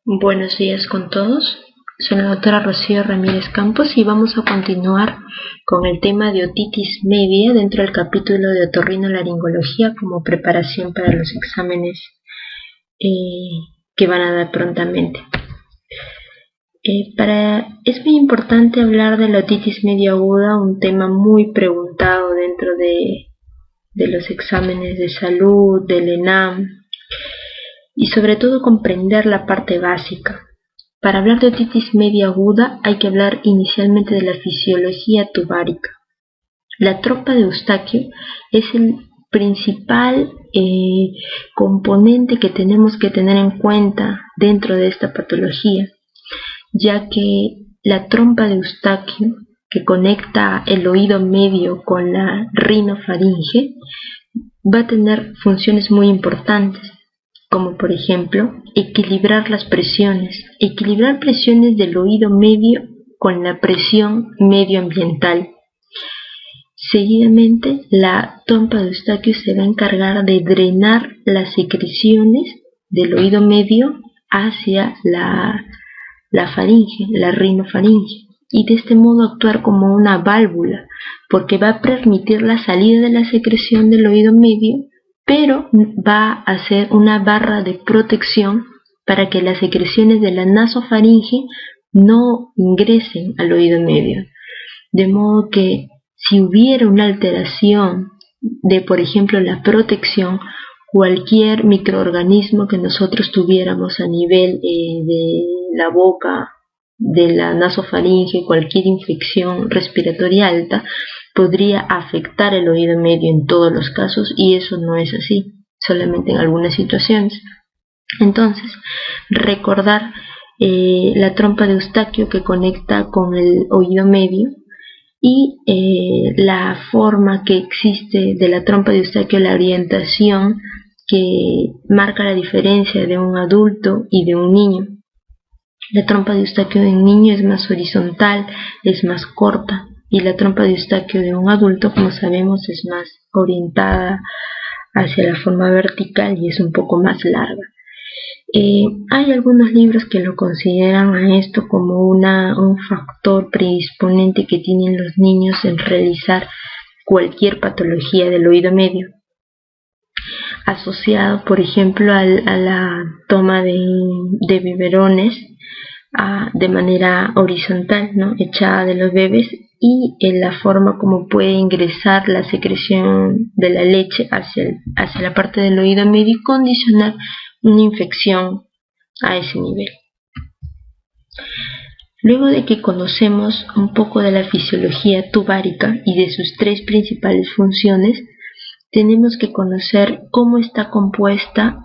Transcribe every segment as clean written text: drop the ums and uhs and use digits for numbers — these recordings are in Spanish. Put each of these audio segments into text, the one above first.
Buenos días con todos. Soy la doctora Rocío Ramírez Campos y vamos a continuar con el tema de otitis media dentro del capítulo de otorrinolaringología como preparación para los exámenes que van a dar prontamente. Es muy importante hablar de la otitis media aguda, un tema muy preguntado dentro de los exámenes de salud, del ENAM, y sobre todo comprender la parte básica. Para hablar de otitis media aguda hay que hablar inicialmente de la fisiología tubárica. La trompa de Eustaquio es el principal componente que tenemos que tener en cuenta dentro de esta patología, ya que la trompa de Eustaquio, que conecta el oído medio con la rinofaringe, va a tener funciones muy importantes, como por ejemplo equilibrar las presiones, equilibrar presiones del oído medio con la presión medioambiental. Seguidamente, la trompa de Eustaquio se va a encargar de drenar las secreciones del oído medio hacia la faringe, la rinofaringe, y de este modo actuar como una válvula, porque va a permitir la salida de la secreción del oído medio, pero va a hacer una barra de protección para que las secreciones de la nasofaringe no ingresen al oído medio. De modo que si hubiera una alteración de, por ejemplo, la protección, cualquier microorganismo que nosotros tuviéramos a nivel de la boca, de la nasofaringe, cualquier infección respiratoria alta, podría afectar el oído medio en todos los casos, y eso no es así, solamente en algunas situaciones. Entonces, recordar la trompa de Eustaquio que conecta con el oído medio y la forma que existe de la trompa de Eustaquio, la orientación que marca la diferencia de un adulto y de un niño. La trompa de Eustaquio de un niño es más horizontal, es más corta, y la trompa de Eustaquio de un adulto, como sabemos, es más orientada hacia la forma vertical y es un poco más larga. Hay algunos libros que lo consideran a esto como un factor predisponente que tienen los niños en realizar cualquier patología del oído medio, asociado, por ejemplo, a la toma de biberones de manera horizontal, ¿no?, echada de los bebés, y en la forma como puede ingresar la secreción de la leche hacia la parte del oído medio y condicionar una infección a ese nivel. Luego de que conocemos un poco de la fisiología tubárica y de sus tres principales funciones, tenemos que conocer cómo está compuesta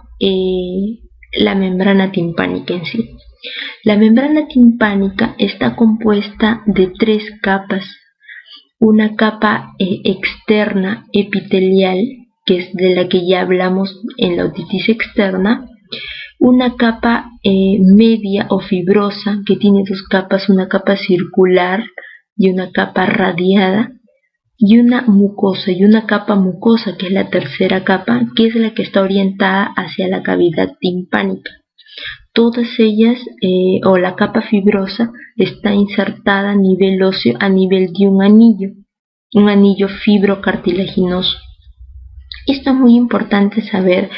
la membrana timpánica en sí. La membrana timpánica está compuesta de tres capas. Una capa externa epitelial, que es de la que ya hablamos en la otitis externa. Una capa media o fibrosa, que tiene dos capas, una capa circular y una capa radiada, y una mucosa y una capa mucosa, que es la tercera capa, que es la que está orientada hacia la cavidad timpánica. Todas ellas, o la capa fibrosa, está insertada a nivel óseo, a nivel de un anillo fibrocartilaginoso. Esto es muy importante saber,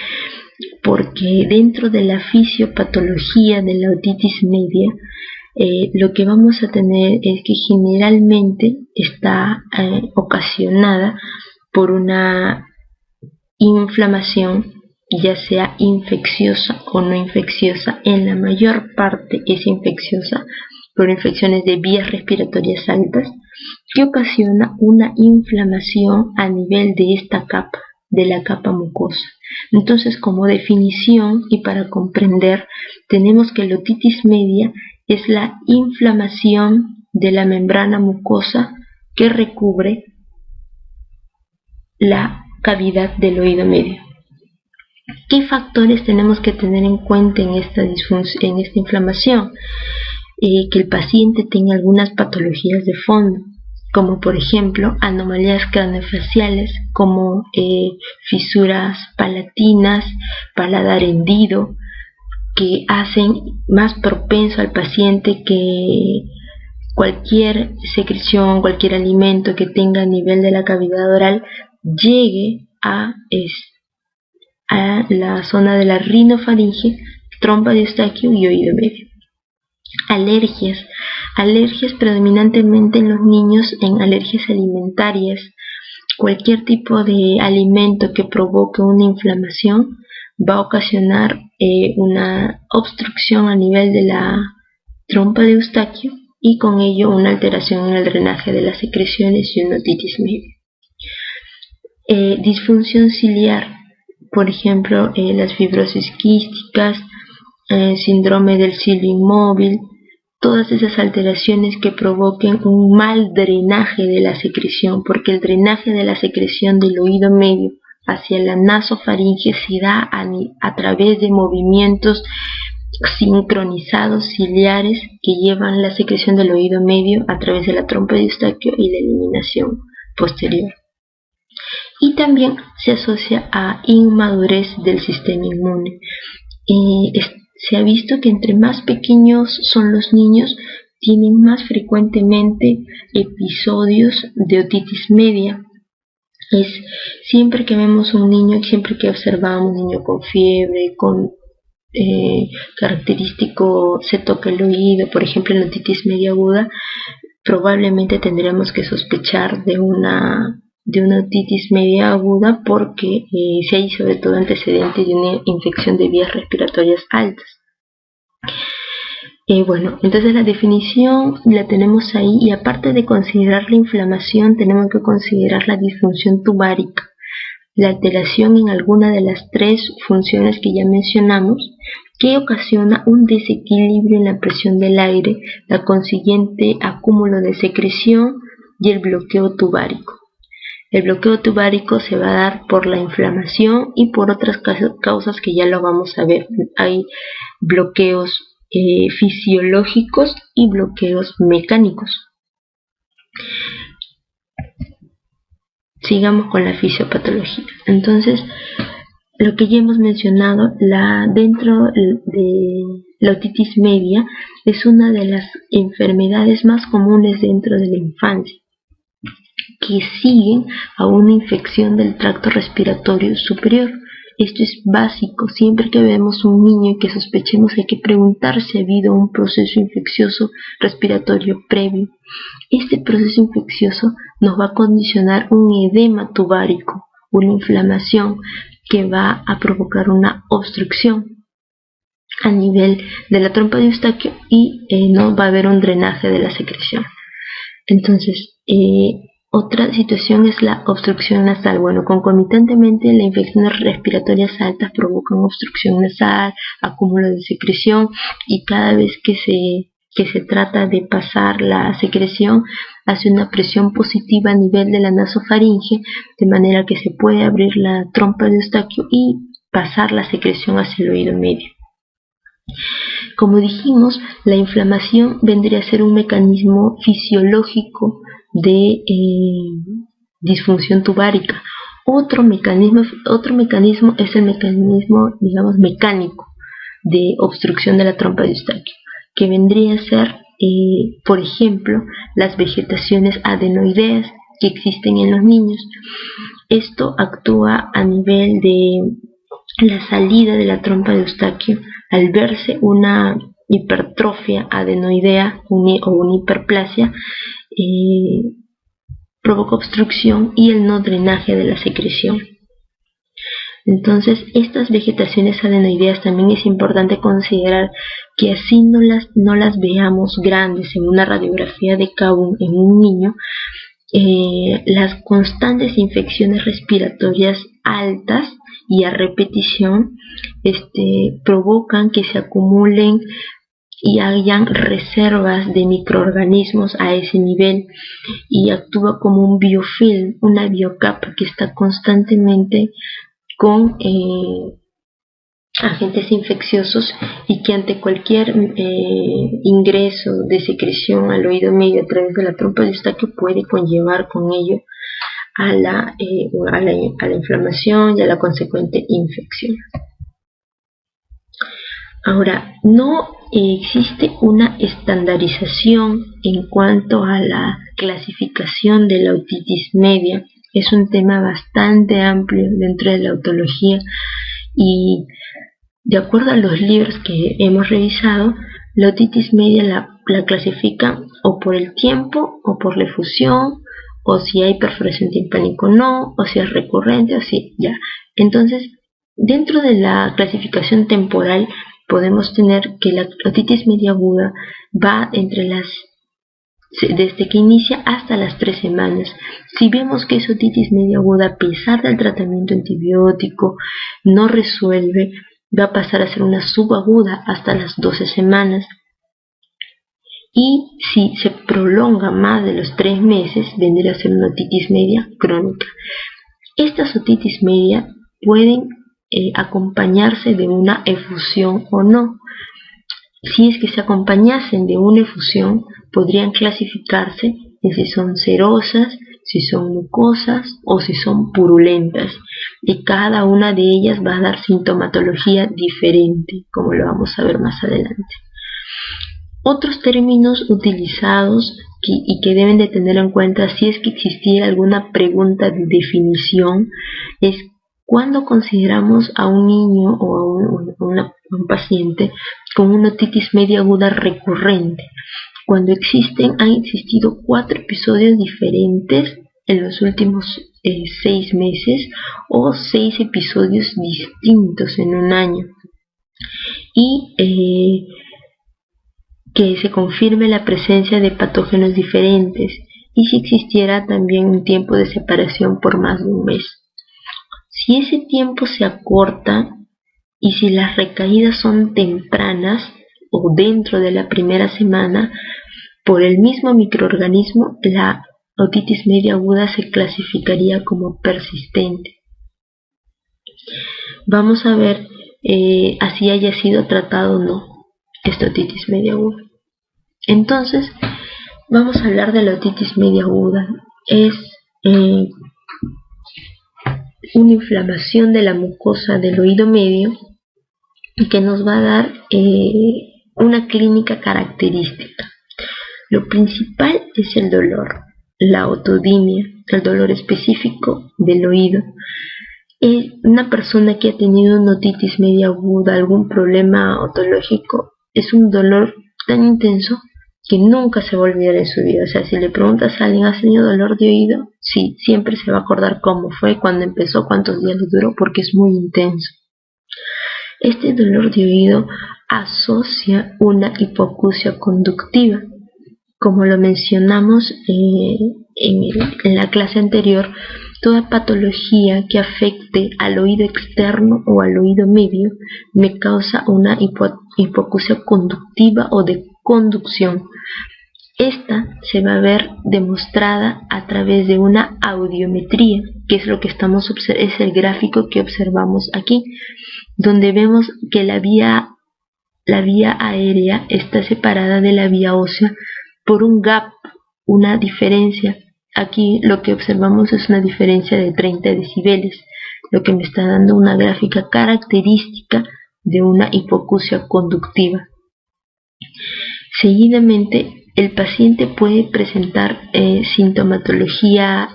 porque dentro de la fisiopatología de la otitis media, lo que vamos a tener es que generalmente está ocasionada por una inflamación, ya sea infecciosa o no infecciosa. En la mayor parte es infecciosa, por infecciones de vías respiratorias altas, que ocasiona una inflamación a nivel de esta capa, de la capa mucosa. Entonces, como definición y para comprender, tenemos que la otitis media es la inflamación de la membrana mucosa que recubre la cavidad del oído medio. ¿Qué factores tenemos que tener en cuenta en esta inflamación? Que el paciente tenga algunas patologías de fondo, como por ejemplo anomalías craneofaciales, como fisuras palatinas, paladar hendido, que hacen más propenso al paciente que cualquier secreción, cualquier alimento que tenga a nivel de la cavidad oral llegue a la zona de la rinofaringe, trompa de Eustaquio y oído medio. Alergias. Alergias predominantemente en los niños, en alergias alimentarias. Cualquier tipo de alimento que provoque una inflamación va a ocasionar una obstrucción a nivel de la trompa de Eustaquio y con ello una alteración en el drenaje de las secreciones y una otitis media. Disfunción ciliar, por ejemplo, las fibrosis quísticas, síndrome del cilio inmóvil, todas esas alteraciones que provoquen un mal drenaje de la secreción, porque el drenaje de la secreción del oído medio hacia la nasofaringe se da a través de movimientos sincronizados ciliares que llevan la secreción del oído medio a través de la trompa de Eustaquio y la eliminación posterior. Y también se asocia a inmadurez del sistema inmune. Se ha visto que entre más pequeños son los niños, tienen más frecuentemente episodios de otitis media. Es siempre que vemos un niño, siempre que observamos un niño con fiebre, con característico se toca el oído, por ejemplo en otitis media aguda, probablemente tendremos que sospechar de una otitis media aguda porque si hay sobre todo antecedentes de una infección de vías respiratorias altas. Bueno, entonces la definición la tenemos ahí, y aparte de considerar la inflamación tenemos que considerar la disfunción tubárica, la alteración en alguna de las tres funciones que ya mencionamos, que ocasiona un desequilibrio en la presión del aire, la consiguiente acúmulo de secreción y el bloqueo tubárico. El bloqueo tubárico se va a dar por la inflamación y por otras causas que ya lo vamos a ver. Hay bloqueos fisiológicos y bloqueos mecánicos. Sigamos con la fisiopatología. Entonces, lo que ya hemos mencionado, dentro de la otitis media es una de las enfermedades más comunes dentro de la infancia, que siguen a una infección del tracto respiratorio superior. Esto es básico. Siempre que vemos un niño y que sospechemos, hay que preguntar si ha habido un proceso infeccioso respiratorio previo. Este proceso infeccioso nos va a condicionar un edema tubárico, una inflamación que va a provocar una obstrucción a nivel de la trompa de Eustaquio y no va a haber un drenaje de la secreción. Entonces, otra situación es la obstrucción nasal. Bueno, concomitantemente las infecciones respiratorias altas provocan obstrucción nasal, acúmulo de secreción, y cada vez que se trata de pasar la secreción hace una presión positiva a nivel de la nasofaringe, de manera que se puede abrir la trompa de Eustaquio y pasar la secreción hacia el oído medio. Como dijimos, la inflamación vendría a ser un mecanismo fisiológico de disfunción tubárica. Otro mecanismo es el mecanismo, digamos, mecánico de obstrucción de la trompa de Eustaquio, que vendría a ser, por ejemplo, las vegetaciones adenoideas que existen en los niños. Esto actúa a nivel de la salida de la trompa de Eustaquio. Al verse una hipertrofia adenoidea o una hiperplasia, provoca obstrucción y el no drenaje de la secreción. Entonces, estas vegetaciones adenoideas también es importante considerar que así no las veamos grandes en una radiografía de Kabum en un niño, las constantes infecciones respiratorias altas y a repetición provocan que se acumulen y hayan reservas de microorganismos a ese nivel, y actúa como un biofilm, una biocapa que está constantemente con agentes infecciosos, y que ante cualquier ingreso de secreción al oído medio a través de la trompa de Eustaquio puede conllevar con ello a la inflamación y a la consecuente infección. Ahora, no existe una estandarización en cuanto a la clasificación de la otitis media. Es un tema bastante amplio dentro de la otología y de acuerdo a los libros que hemos revisado, la otitis media la clasifican o por el tiempo o por la efusión, o si hay perforación timpánica o no, o si es recurrente o si ya. Entonces, dentro de la clasificación temporal podemos tener que la otitis media aguda va desde que inicia hasta las 3 semanas. Si vemos que es otitis media aguda, a pesar del tratamiento antibiótico, no resuelve, va a pasar a ser una subaguda hasta las 12 semanas. Y si se prolonga más de los 3 meses, vendría a ser una otitis media crónica. Estas otitis media pueden acompañarse de una efusión o no. Si es que se acompañasen de una efusión, podrían clasificarse en si son serosas, si son mucosas o si son purulentas. Y cada una de ellas va a dar sintomatología diferente, como lo vamos a ver más adelante. Otros términos utilizados y que deben de tener en cuenta si es que existiera alguna pregunta de definición es cuando consideramos a un niño o a un paciente con una otitis media aguda recurrente. Cuando han existido 4 episodios diferentes en los últimos 6 meses o 6 episodios distintos en un año. Y que se confirme la presencia de patógenos diferentes y si existiera también un tiempo de separación por más de un mes. Si ese tiempo se acorta y si las recaídas son tempranas o dentro de la primera semana, por el mismo microorganismo, la otitis media aguda se clasificaría como persistente. Vamos a ver así haya sido tratado o no esta otitis media aguda. Entonces, vamos a hablar de la otitis media aguda. Es una inflamación de la mucosa del oído medio que nos va a dar una clínica característica. Lo principal es el dolor, la otodimia, el dolor específico del oído. Una persona que ha tenido una otitis media aguda, algún problema otológico, es un dolor tan intenso que nunca se va a olvidar en su vida. O sea, si le preguntas a alguien, ¿has tenido dolor de oído? Sí, siempre se va a acordar cómo fue, cuándo empezó, cuántos días le duró, porque es muy intenso. Este dolor de oído asocia una hipoacusia conductiva. Como lo mencionamos en la clase anterior, toda patología que afecte al oído externo o al oído medio me causa una hipoacusia conductiva o de conducción. Esta se va a ver demostrada a través de una audiometría, que es lo que es el gráfico que observamos aquí, donde vemos que la vía aérea está separada de la vía ósea por un gap, una diferencia. Aquí lo que observamos es una diferencia de 30 decibeles, lo que me está dando una gráfica característica de una hipoacusia conductiva. Seguidamente, el paciente puede presentar sintomatología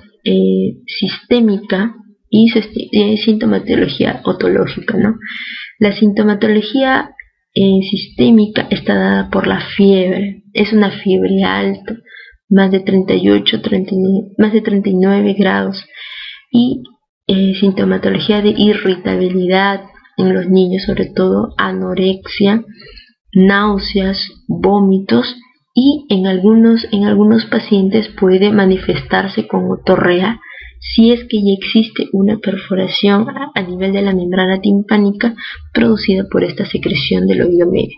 sistémica y sintomatología otológica, ¿no? La sintomatología sistémica está dada por la fiebre. Es una fiebre alta, más de 39 grados, y sintomatología de irritabilidad en los niños, sobre todo anorexia, náuseas, vómitos, y en algunos pacientes puede manifestarse con otorrea si es que ya existe una perforación a nivel de la membrana timpánica producida por esta secreción del oído medio,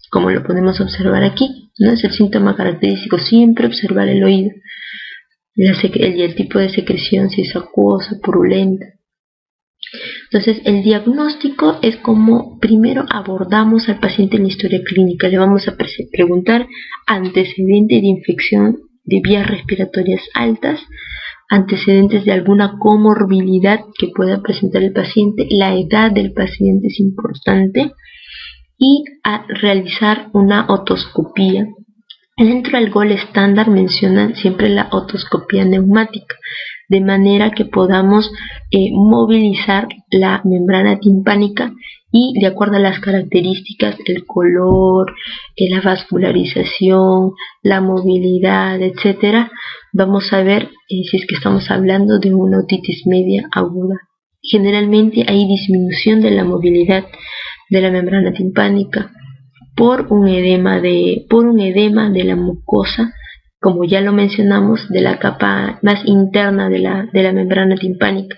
como lo podemos observar aquí, ¿no? Es el síntoma característico, siempre observar el oído y el tipo de secreción, si es acuosa, purulenta. Entonces, el diagnóstico es como primero abordamos al paciente en la historia clínica. Le vamos a preguntar antecedente de infección de vías respiratorias altas, antecedentes de alguna comorbilidad que pueda presentar el paciente, la edad del paciente es importante, y a realizar una otoscopía. Dentro del GOL estándar mencionan siempre la otoscopía neumática, de manera que podamos movilizar la membrana timpánica y, de acuerdo a las características, el color, la vascularización, la movilidad, etcétera, vamos a ver si es que estamos hablando de una otitis media aguda. Generalmente hay disminución de la movilidad de la membrana timpánica por un edema de la mucosa, como ya lo mencionamos, de la capa más interna de la membrana timpánica,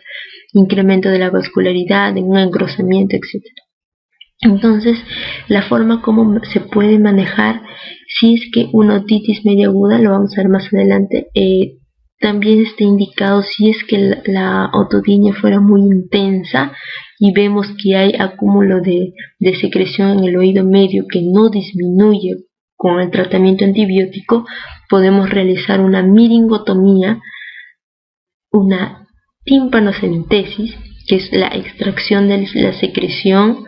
incremento de la vascularidad, un engrosamiento, etc. Entonces, la forma como se puede manejar si es que una otitis media aguda, lo vamos a ver más adelante, también está indicado si es que la otodinia fuera muy intensa y vemos que hay acúmulo de secreción en el oído medio que no disminuye con el tratamiento antibiótico, podemos realizar una miringotomía, una timpanocentesis, que es la extracción de la secreción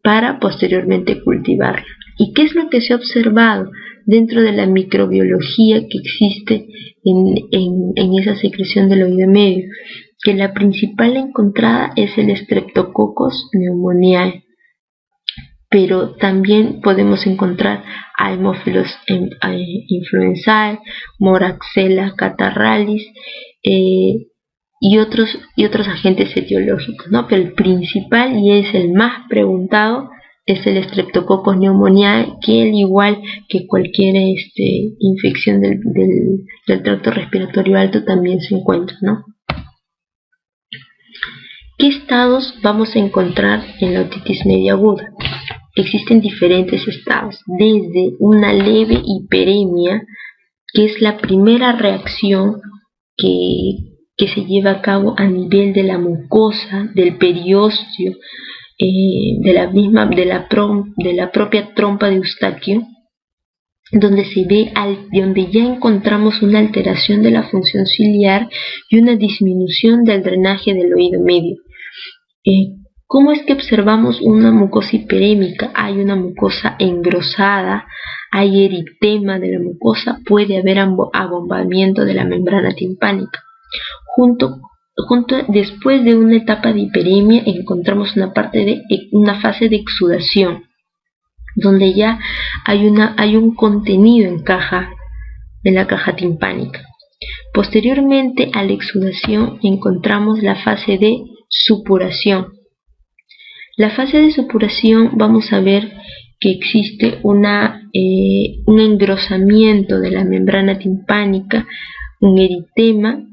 para posteriormente cultivarla. ¿Y qué es lo que se ha observado dentro de la microbiología que existe en esa secreción del oído medio? Que la principal encontrada es el Streptococcus pneumoniae, pero también podemos encontrar Haemophilus influenzae, Moraxella catarrhalis y otros agentes etiológicos, ¿no? Pero el principal y es el más preguntado es el Streptococcus pneumoniae, que al igual que cualquier infección del tracto respiratorio alto también se encuentra, ¿no? ¿Qué estados vamos a encontrar en la otitis media aguda? Existen diferentes estados, desde una leve hiperemia, que es la primera reacción que se lleva a cabo a nivel de la mucosa, del periósteo, de la propia trompa de Eustaquio, donde donde ya encontramos una alteración de la función ciliar y una disminución del drenaje del oído medio. ¿Cómo es que observamos una mucosa hiperémica? Hay una mucosa engrosada, hay eritema de la mucosa, puede haber abombamiento de la membrana timpánica. Después de una etapa de hiperemia encontramos una fase de exudación, donde ya hay un contenido en la caja timpánica. Posteriormente a la exudación encontramos la fase de supuración. La fase de supuración vamos a ver que existe un engrosamiento de la membrana timpánica, un eritema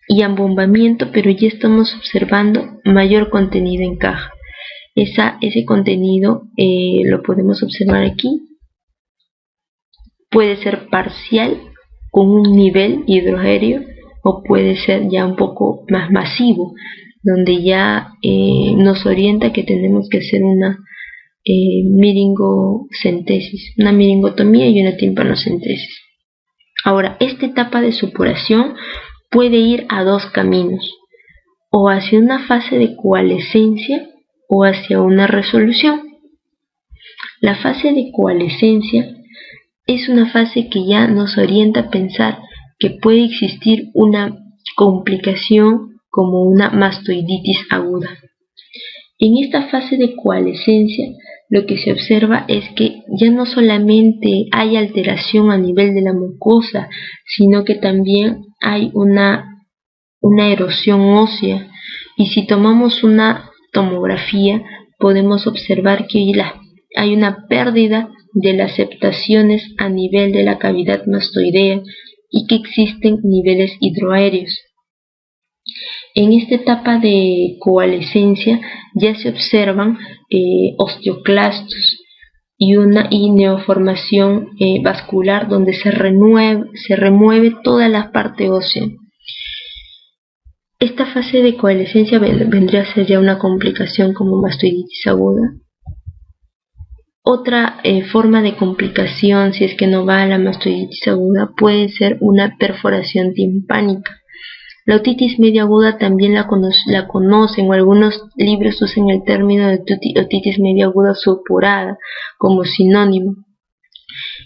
y abombamiento, pero ya estamos observando mayor contenido en caja. Ese contenido lo podemos observar aquí. Puede ser parcial con un nivel hidroaéreo o puede ser ya un poco más masivo, donde ya nos orienta que tenemos que hacer una miringocentesis, una miringotomía y una timpanocentesis. Ahora, esta etapa de supuración puede ir a dos caminos, o hacia una fase de coalescencia o hacia una resolución. La fase de coalescencia es una fase que ya nos orienta a pensar que puede existir una complicación como una mastoiditis aguda. En esta fase de coalescencia lo que se observa es que ya no solamente hay alteración a nivel de la mucosa, sino que también hay una erosión ósea, y si tomamos una tomografía podemos observar que hay una pérdida de las septaciones a nivel de la cavidad mastoidea y que existen niveles hidroaéreos. En esta etapa de coalescencia ya se observan osteoclastos y neoformación vascular, donde se remueve toda la parte ósea. Esta fase de coalescencia vendría a ser ya una complicación como mastoiditis aguda. Otra forma de complicación, si es que no va a la mastoiditis aguda, puede ser una perforación timpánica. La otitis media aguda también la conocen, o algunos libros usan el término de otitis media aguda supurada como sinónimo,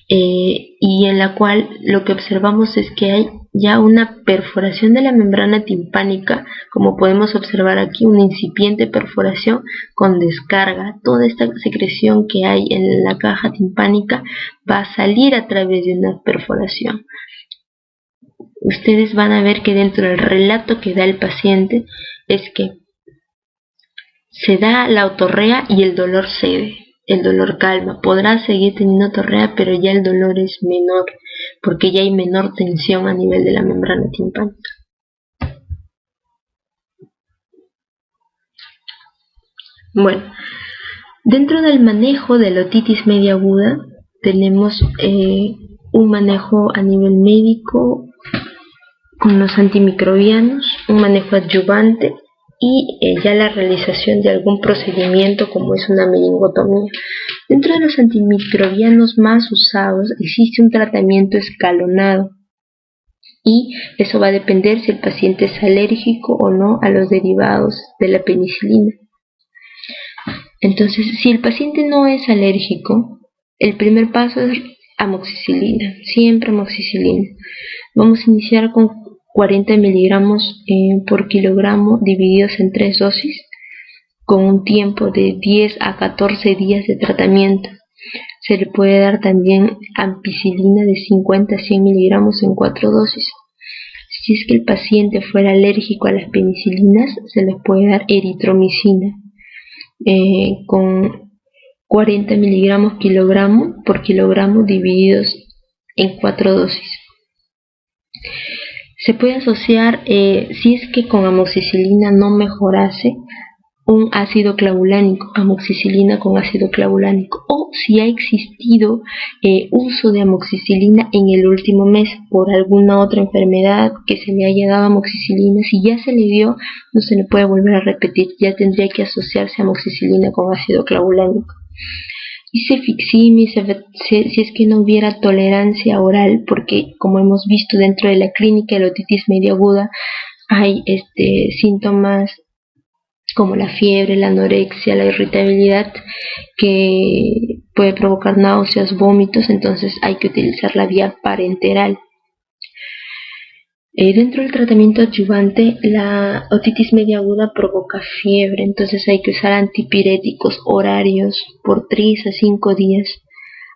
y en la cual lo que observamos es que hay ya una perforación de la membrana timpánica, como podemos observar aquí, una incipiente perforación con descarga. Toda esta secreción que hay en la caja timpánica va a salir a través de una perforación. Ustedes van a ver que dentro del relato que da el paciente es que se da la otorrea y el dolor cede, el dolor calma. Podrá seguir teniendo otorrea, pero ya el dolor es menor, porque ya hay menor tensión a nivel de la membrana timpánica. Bueno, dentro del manejo de la otitis media aguda tenemos un manejo a nivel médico con los antimicrobianos, un manejo adyuvante y ya la realización de algún procedimiento como es una meningotomía. Dentro de los antimicrobianos más usados existe un tratamiento escalonado, y eso va a depender si el paciente es alérgico o no a los derivados de la penicilina. Entonces, si el paciente no es alérgico, el primer paso es amoxicilina, siempre amoxicilina. Vamos a iniciar con 40 miligramos por kilogramo divididos en 3 dosis, con un tiempo de 10 a 14 días de tratamiento. Se le puede dar también ampicilina de 50 a 100 miligramos en 4 dosis. Si es que el paciente fuera alérgico a las penicilinas, se le puede dar eritromicina con 40 miligramos por kilogramo divididos en 4 dosis. Se puede asociar, si es que con amoxicilina no mejorase, un ácido clavulánico, amoxicilina con ácido clavulánico, o si ha existido uso de amoxicilina en el último mes por alguna otra enfermedad que se le haya dado amoxicilina. Si ya se le dio, no se le puede volver a repetir, ya tendría que asociarse amoxicilina con ácido clavulánico. Y cefixime, si es que no hubiera tolerancia oral, porque como hemos visto dentro de la clínica de la otitis media aguda hay síntomas como la fiebre, la anorexia, la irritabilidad, que puede provocar náuseas, vómitos, entonces hay que utilizar la vía parenteral. Dentro del tratamiento adyuvante, la otitis media aguda provoca fiebre, entonces hay que usar antipiréticos horarios por 3 a 5 días,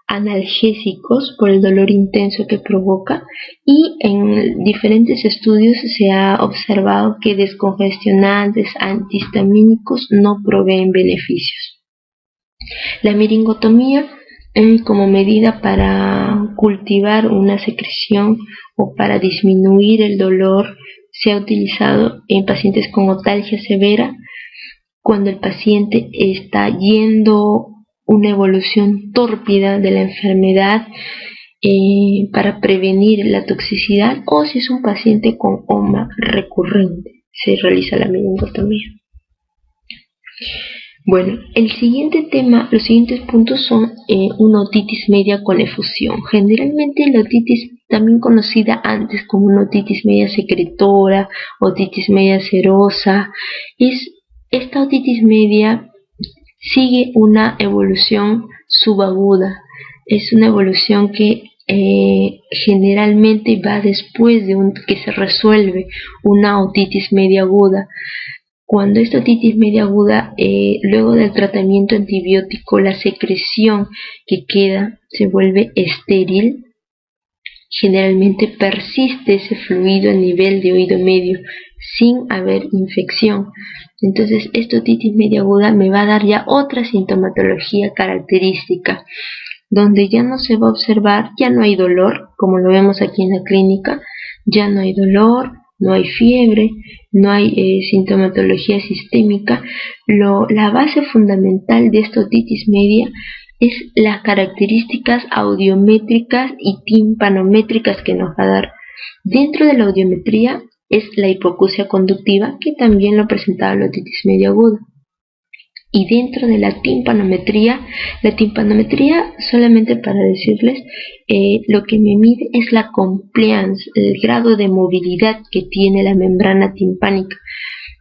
analgésicos por el dolor intenso que provoca, y en diferentes estudios se ha observado que descongestionantes, antihistamínicos no proveen beneficios. La meningotomía como medida para cultivar una secreción o para disminuir el dolor se ha utilizado en pacientes con otalgia severa, cuando el paciente está yendo una evolución tórpida de la enfermedad, para prevenir la toxicidad, o si es un paciente con OMA recurrente, se realiza la meningotomía. Bueno, los siguientes puntos son una otitis media con efusión. Generalmente la otitis, también conocida antes como una otitis media secretora, otitis media serosa, esta otitis media sigue una evolución subaguda. Es una evolución que generalmente va después de que se resuelve una otitis media aguda. Cuando esta otitis media aguda, luego del tratamiento antibiótico, la secreción que queda se vuelve estéril, generalmente persiste ese fluido a nivel de oído medio sin haber infección. Entonces esta otitis media aguda me va a dar ya otra sintomatología característica, donde ya no se va a observar, ya no hay dolor, como lo vemos aquí en la clínica, ya no hay dolor, no hay fiebre, no hay sintomatología sistémica. La base fundamental de esta otitis media es las características audiométricas y timpanométricas que nos va a dar. Dentro de la audiometría es la hipoacusia conductiva, que también lo presentaba la otitis media aguda. Y dentro de la timpanometría solamente para decirles, lo que me mide es la compliance, el grado de movilidad que tiene la membrana timpánica.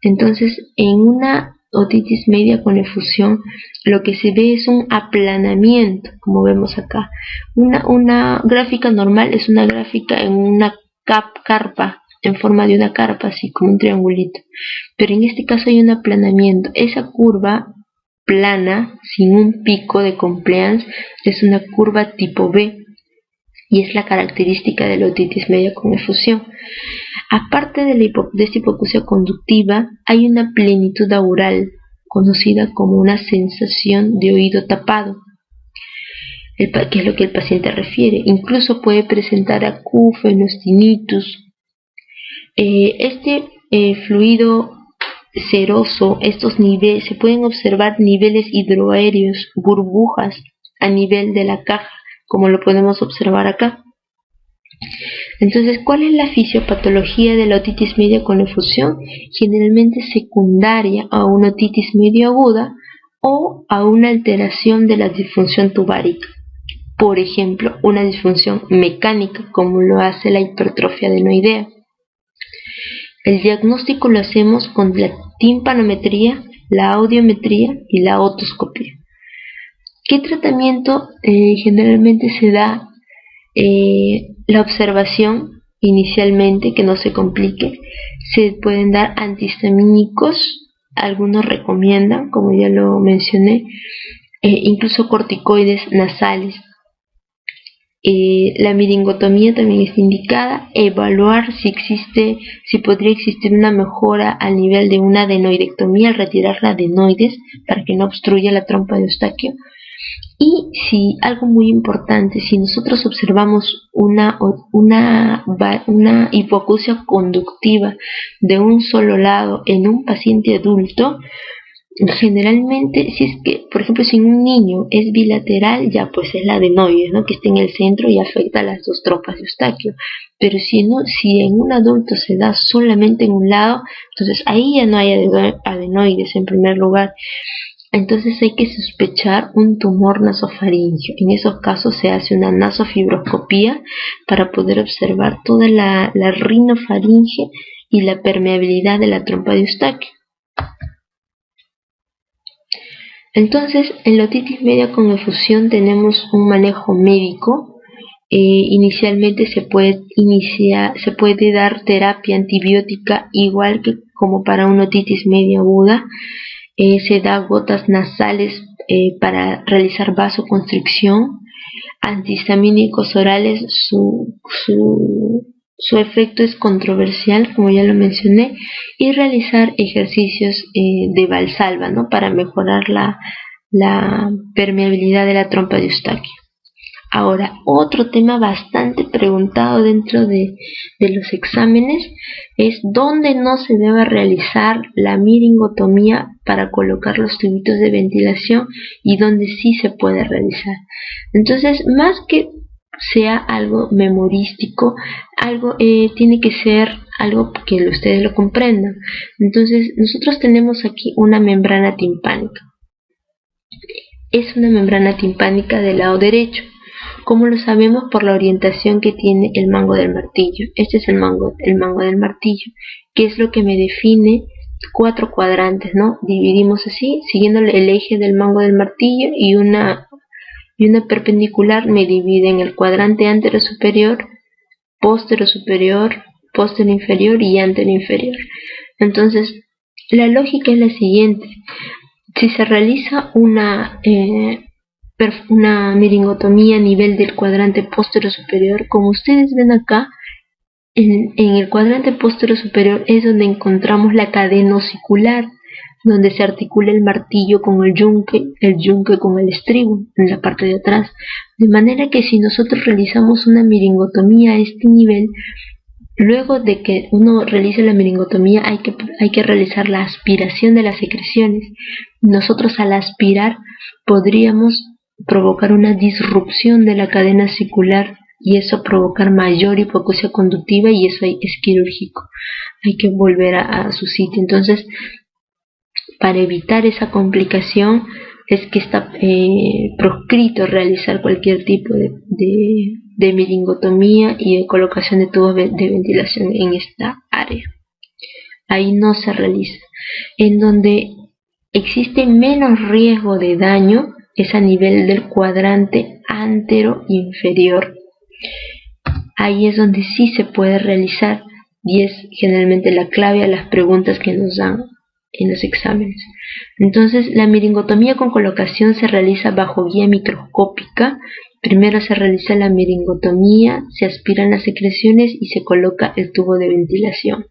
Entonces, en una otitis media con efusión, lo que se ve es un aplanamiento, como vemos acá. Una gráfica normal es una gráfica en una carpa, en forma de una carpa, así como un triangulito. Pero en este caso hay un aplanamiento. Esa curva plana, sin un pico de compliance, es una curva tipo B y es la característica de la otitis media con efusión. Aparte de esta hipoacusia conductiva, hay una plenitud aural, conocida como una sensación de oído tapado, que es lo que el paciente refiere. Incluso puede presentar acúfenos, tinnitus. Este fluido seroso, estos niveles, se pueden observar niveles hidroaéreos, burbujas a nivel de la caja, como lo podemos observar acá. Entonces, ¿cuál es la fisiopatología de la otitis media con efusión? Generalmente secundaria a una otitis media aguda o a una alteración de la disfunción tubárica. Por ejemplo, una disfunción mecánica, como lo hace la hipertrofia adenoidea. El diagnóstico lo hacemos con la timpanometría, la audiometría y la otoscopia. ¿Qué tratamiento generalmente se da? La observación inicialmente, que no se complique. Se pueden dar antihistamínicos, algunos recomiendan, como ya lo mencioné, incluso corticoides nasales. La miringotomía también está indicada. Evaluar si podría existir una mejora al nivel de una adenoidectomía al retirar la adenoides para que no obstruya la trompa de Eustaquio. Y si algo muy importante, si nosotros observamos una hipoacusia conductiva de un solo lado en un paciente adulto, generalmente, si es que, por ejemplo, si en un niño es bilateral, ya pues es la adenoide, ¿no?, que está en el centro y afecta a las dos trompas de Eustaquio. Pero si en un adulto se da solamente en un lado, entonces ahí ya no hay adenoides en primer lugar. Entonces hay que sospechar un tumor nasofaríngeo. En esos casos se hace una nasofibroscopía para poder observar toda la rinofaringe y la permeabilidad de la trompa de Eustaquio. Entonces, en la otitis media con efusión tenemos un manejo médico. Inicialmente se puede dar terapia antibiótica igual que como para una otitis media aguda. Se da gotas nasales para realizar vasoconstricción, antihistamínicos orales. Su efecto es controversial, como ya lo mencioné, y realizar ejercicios de Valsalva, ¿no?, para mejorar la permeabilidad de la trompa de Eustaquio. Ahora, otro tema bastante preguntado dentro de los exámenes es dónde no se debe realizar la miringotomía para colocar los tubitos de ventilación y dónde sí se puede realizar. Entonces, más que sea algo memorístico, tiene que ser algo que ustedes lo comprendan. Entonces, nosotros tenemos aquí una membrana timpánica. Es una membrana timpánica del lado derecho. ¿Cómo lo sabemos? Por la orientación que tiene el mango del martillo. Este es el mango del martillo, que es lo que me define 4 cuadrantes, ¿no? Dividimos así, siguiendo el eje del mango del martillo, y una perpendicular me divide en el cuadrante antero superior, póstero superior, póstero inferior y antero inferior. Entonces, la lógica es la siguiente. Si se realiza una miringotomía a nivel del cuadrante póstero superior, como ustedes ven acá, en el cuadrante póstero superior es donde encontramos la cadena osicular, donde se articula el martillo con el yunque con el estribo en la parte de atrás. De manera que si nosotros realizamos una miringotomía a este nivel, luego de que uno realice la miringotomía hay que realizar la aspiración de las secreciones. Nosotros, al aspirar, podríamos provocar una disrupción de la cadena osicular y eso provocar mayor hipoacusia conductiva, y eso es quirúrgico. Hay que volver a su sitio. Entonces, Para evitar esa complicación es que está proscrito realizar cualquier tipo de meningotomía y de colocación de tubos de ventilación en esta área. Ahí no se realiza. En donde existe menos riesgo de daño es a nivel del cuadrante antero inferior. Ahí es donde sí se puede realizar y es generalmente la clave a las preguntas que nos dan en los exámenes. Entonces, la meningotomía con colocación se realiza bajo guía microscópica. Primero se realiza la meningotomía, se aspiran las secreciones y se coloca el tubo de ventilación.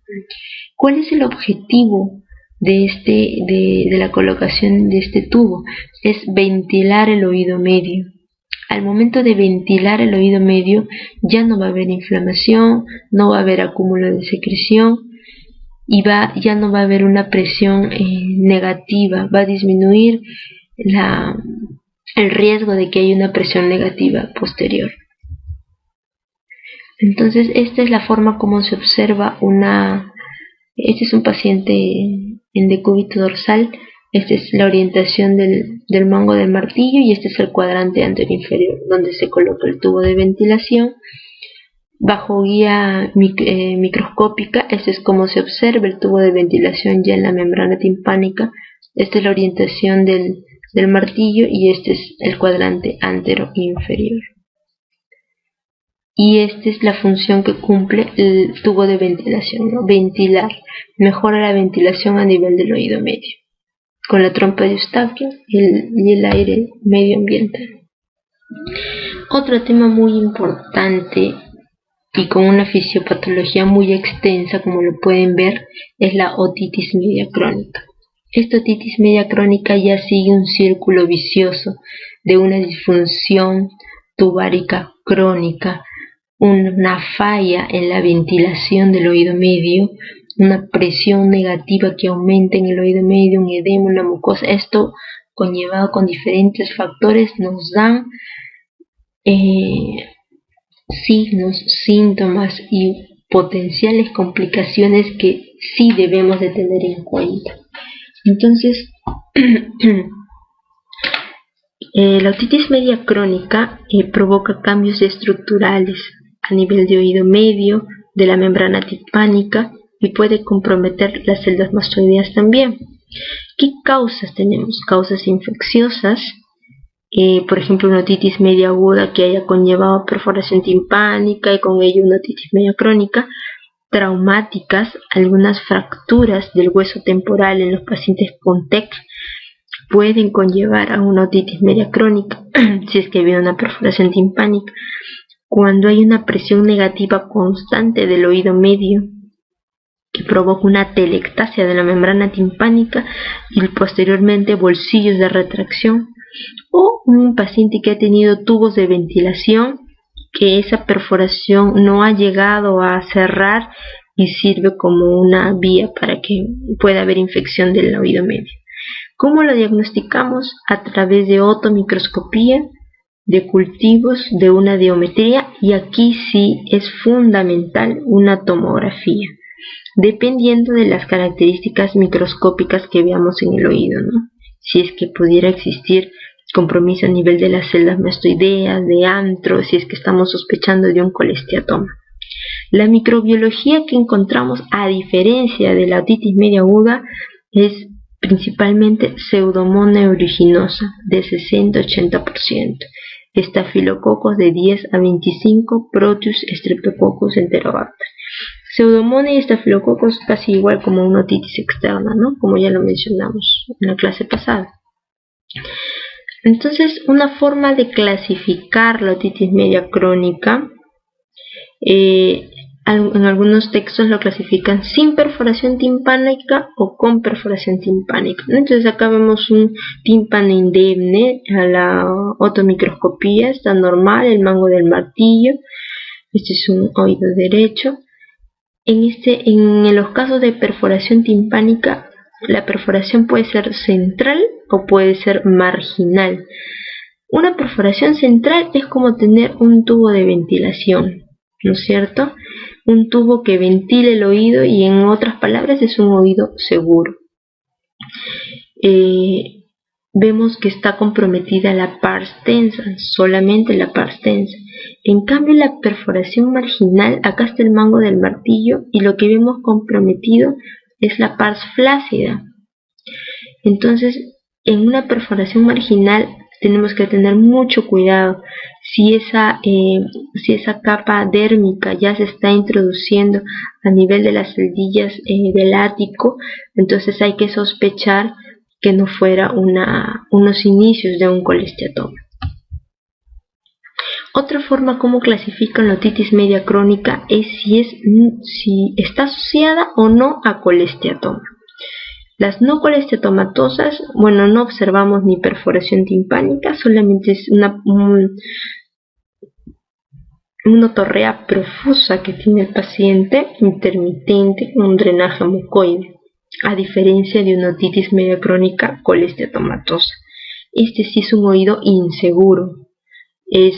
¿Cuál es el objetivo de la colocación de este tubo? Es ventilar el oído medio. Al momento de ventilar el oído medio ya no va a haber inflamación, no va a haber acúmulo de secreción y ya no va a haber una presión negativa, va a disminuir el riesgo de que haya una presión negativa posterior. Entonces, esta es la forma como se observa este es un paciente en decúbito dorsal. Esta es la orientación del mango del martillo y este es el cuadrante anterior inferior donde se coloca el tubo de ventilación. Bajo guía microscópica, este es como se observa el tubo de ventilación ya en la membrana timpánica. Esta es la orientación del martillo y este es el cuadrante antero inferior. Y esta es la función que cumple el tubo de ventilación, ¿no? Ventilar, mejora la ventilación a nivel del oído medio, con la trompa de Eustaquio y el aire medio ambiental. Otro tema muy importante y con una fisiopatología muy extensa, como lo pueden ver, es la otitis media crónica. Esta otitis media crónica ya sigue un círculo vicioso de una disfunción tubárica crónica, una falla en la ventilación del oído medio, una presión negativa que aumenta en el oído medio, un edema, una mucosa. Esto, conllevado con diferentes factores, nos dan signos, síntomas y potenciales complicaciones que sí debemos de tener en cuenta. Entonces, la otitis media crónica provoca cambios estructurales a nivel de oído medio, de la membrana timpánica y puede comprometer las celdas mastoideas también. ¿Qué causas tenemos? Causas infecciosas, por ejemplo, una otitis media aguda que haya conllevado perforación timpánica y con ello una otitis media crónica, traumáticas, algunas fracturas del hueso temporal en los pacientes con TEC pueden conllevar a una otitis media crónica si es que había una perforación timpánica. Cuando hay una presión negativa constante del oído medio que provoca una telectasia de la membrana timpánica y posteriormente bolsillos de retracción, o un paciente que ha tenido tubos de ventilación que esa perforación no ha llegado a cerrar y sirve como una vía para que pueda haber infección del oído medio. ¿Cómo lo diagnosticamos? A través de otomicroscopía, de cultivos, de una diometría, y aquí sí es fundamental una tomografía, dependiendo de las características microscópicas que veamos en el oído, ¿no? Si es que pudiera existir compromiso a nivel de las celdas mastoideas, de antro, si es que estamos sospechando de un colesteatoma. La microbiología que encontramos, a diferencia de la otitis media aguda, es principalmente Pseudomonas aeruginosa de 60-80%, estafilococos de 10 a 25, Proteus, Streptococcus, Enterobacter. Pseudomonas y estafilococos casi igual como una otitis externa, ¿no? Como ya lo mencionamos en la clase pasada. Entonces, una forma de clasificar la otitis media crónica, en algunos textos lo clasifican sin perforación timpánica o con perforación timpánica. Entonces acá vemos un tímpano indemne a la otomicroscopía, está normal, el mango del martillo. Este es un oído derecho. En los casos de perforación timpánica, la perforación puede ser central o puede ser marginal. Una perforación central es como tener un tubo de ventilación, ¿no es cierto? Un tubo que ventile el oído y, en otras palabras, es un oído seguro. vemos que está comprometida la pars tensa, solamente la pars tensa. En cambio, la perforación marginal, acá está el mango del martillo y lo que vemos comprometido es la pars flácida. Entonces, en una perforación marginal tenemos que tener mucho cuidado. Si esa capa dérmica ya se está introduciendo a nivel de las celdillas del ático, entonces hay que sospechar que no fuera unos inicios de un colesteatoma. Otra forma como clasifican la otitis media crónica es si está asociada o no a colesteatoma. Las no colesteatomatosas, bueno, no observamos ni perforación timpánica, solamente es una otorrea profusa que tiene el paciente, intermitente, con un drenaje mucoide, a diferencia de una otitis media crónica colesteatomatosa. Este sí es un oído inseguro.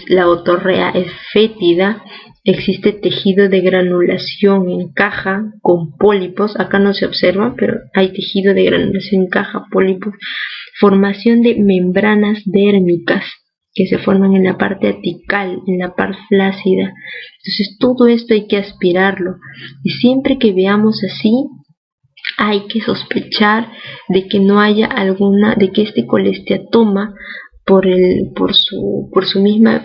La otorrea es fétida, existe tejido de granulación en caja con pólipos, acá no se observa, pero hay tejido de granulación en caja, pólipos, formación de membranas dérmicas que se forman en la parte atical, en la parte flácida. Entonces todo esto hay que aspirarlo, y siempre que veamos así, hay que sospechar de que no haya de que este colesteatoma por su misma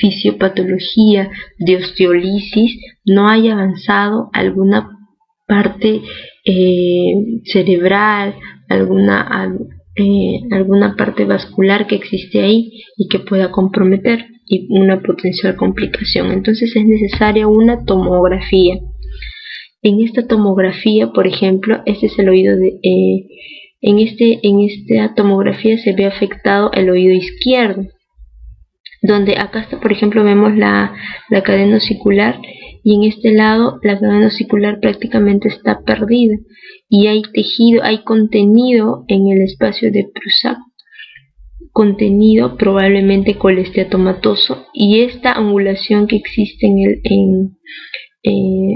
fisiopatología de osteolisis no haya avanzado alguna parte cerebral, alguna parte vascular que existe ahí y que pueda comprometer y una potencial complicación. Entonces es necesaria una tomografía. En esta tomografía, por ejemplo, este es el oído en esta tomografía se ve afectado el oído izquierdo, donde acá está, por ejemplo, vemos la cadena osicular, y en este lado la cadena osicular prácticamente está perdida y hay tejido, hay contenido en el espacio de Prusac, contenido probablemente colesteatomatoso, y esta angulación que existe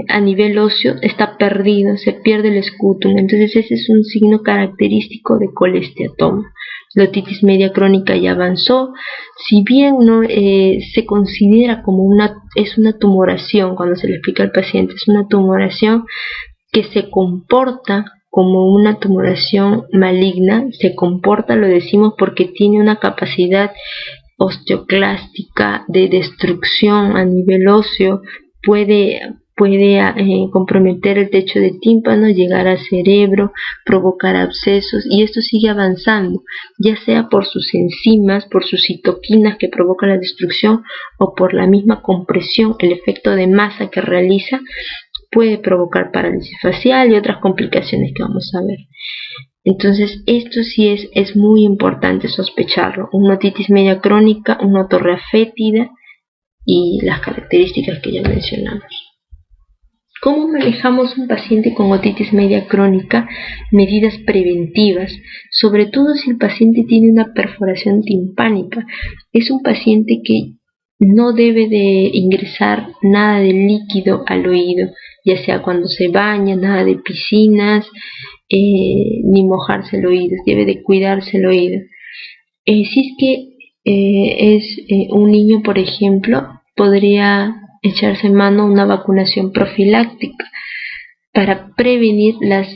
a nivel óseo está perdido, se pierde el escutum. Entonces ese es un signo característico de colesteatoma. La otitis media crónica ya avanzó, si bien no se considera como es una tumoración, cuando se le explica al paciente, es una tumoración que se comporta como una tumoración maligna, se comporta, lo decimos porque tiene una capacidad osteoclástica de destrucción a nivel óseo, puede comprometer el techo de tímpano, llegar al cerebro, provocar abscesos, y esto sigue avanzando, ya sea por sus enzimas, por sus citoquinas que provocan la destrucción, o por la misma compresión, el efecto de masa que realiza, puede provocar parálisis facial y otras complicaciones que vamos a ver. Entonces esto sí es muy importante sospecharlo, una otitis media crónica, una otorrea fétida y las características que ya mencionamos. ¿Cómo manejamos un paciente con otitis media crónica? Medidas preventivas, sobre todo si el paciente tiene una perforación timpánica. Es un paciente que no debe de ingresar nada de líquido al oído, ya sea cuando se baña, nada de piscinas, ni mojarse el oído, debe de cuidarse el oído. Si es que es un niño, por ejemplo, podría echarse mano a una vacunación profiláctica para prevenir las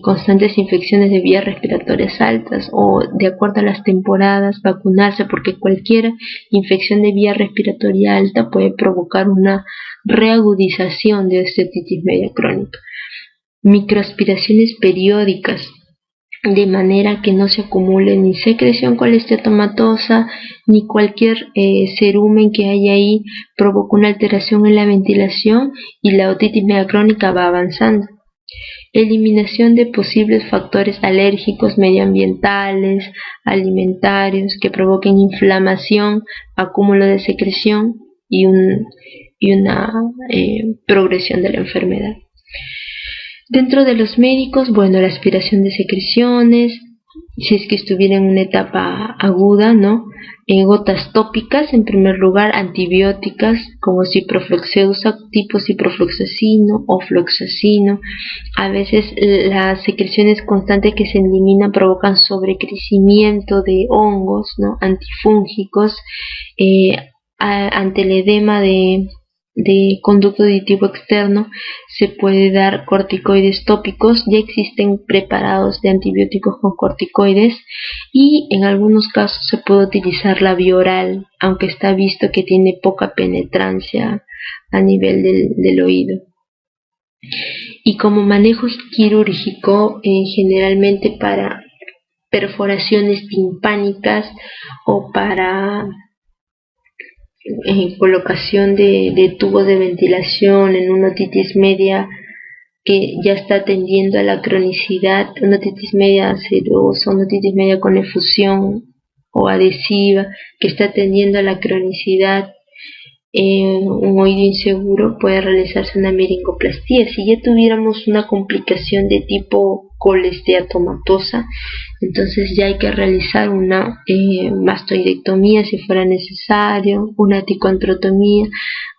constantes infecciones de vías respiratorias altas, o de acuerdo a las temporadas vacunarse, porque cualquier infección de vía respiratoria alta puede provocar una reagudización de esta otitis media crónica. Microaspiraciones periódicas, de manera que no se acumule ni secreción colesteatomatosa ni cualquier cerumen que haya ahí, provoca una alteración en la ventilación y la otitis media crónica va avanzando. Eliminación de posibles factores alérgicos medioambientales, alimentarios que provoquen inflamación, acúmulo de secreción y una progresión de la enfermedad. Dentro de los médicos, bueno, la aspiración de secreciones, si es que estuviera en una etapa aguda, ¿no? Gotas tópicas, en primer lugar, antibióticas como ciprofloxacino, tipo ciprofloxacino o floxacino. A veces las secreciones constantes que se eliminan provocan sobrecrecimiento de hongos, ¿no? Antifúngicos, ante el edema de conducto auditivo externo se puede dar corticoides tópicos. Ya existen preparados de antibióticos con corticoides y en algunos casos se puede utilizar la vía oral, aunque está visto que tiene poca penetrancia a nivel del oído. Y como manejo quirúrgico, generalmente para perforaciones timpánicas o para colocación de tubos de ventilación en una otitis media que ya está tendiendo a la cronicidad, una otitis media serosa, una otitis media con efusión o adhesiva que está tendiendo a la cronicidad, un oído inseguro, puede realizarse una meringoplastía. Si ya tuviéramos una complicación de tipo colesteatomatosa, entonces ya hay que realizar una mastoidectomía si fuera necesario, una ticontrotomía.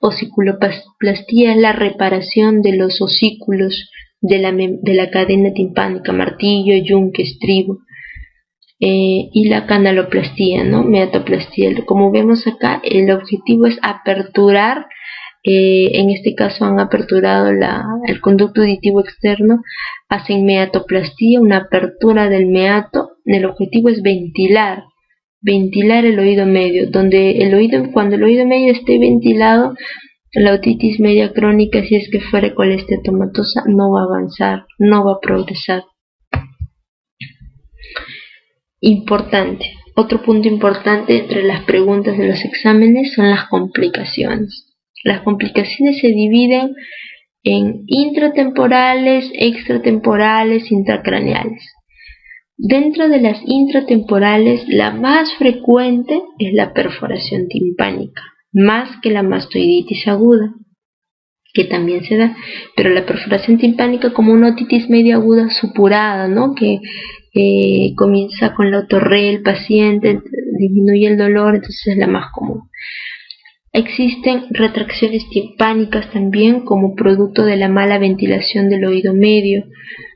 Osiculoplastía es la reparación de los osículos de la cadena timpánica, martillo, yunque, estribo. Y la canaloplastía, ¿no? Meatoplastía. Como vemos acá, el objetivo es aperturar, en este caso han aperturado el conducto auditivo externo, hacen meatoplastía, una apertura del meato. El objetivo es ventilar el oído medio, cuando el oído medio esté ventilado, la otitis media crónica, si es que fuera colesteatomatosa, no va a avanzar, no va a progresar. Importante. Otro punto importante entre las preguntas de los exámenes son las complicaciones. Las complicaciones se dividen en intratemporales, extratemporales, intracraneales. Dentro de las intratemporales, la más frecuente es la perforación timpánica, más que la mastoiditis aguda, que también se da, pero la perforación timpánica como una otitis media aguda supurada, ¿no? Que comienza con la otorrea del paciente, disminuye el dolor, entonces es la más común. Existen retracciones timpánicas también como producto de la mala ventilación del oído medio.